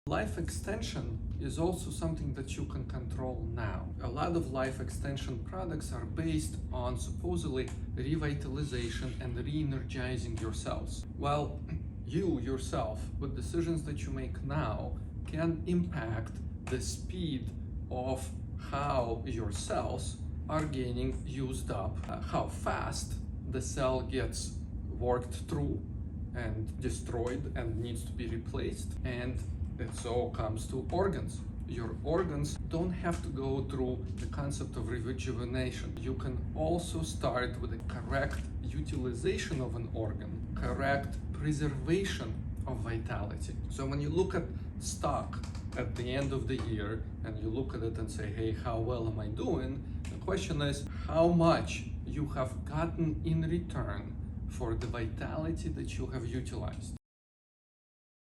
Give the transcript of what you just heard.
Life extension is also something that you can control now. A lot of life extension products are based on supposedly revitalization and re-energizing your cells. Well, you yourself, with decisions that you make now, can impact the speed of how your cells are getting used up, how fast the cell gets worked through and destroyed and needs to be replaced. And it all comes to organs. Your organs don't have to go through the concept of rejuvenation. You can also start with the correct utilization of an organ, correct preservation of vitality. So when you look at stock at the end of the year and you look at it and say, hey, how well am I doing? The question is how much you have gotten in return for the vitality that you have utilized.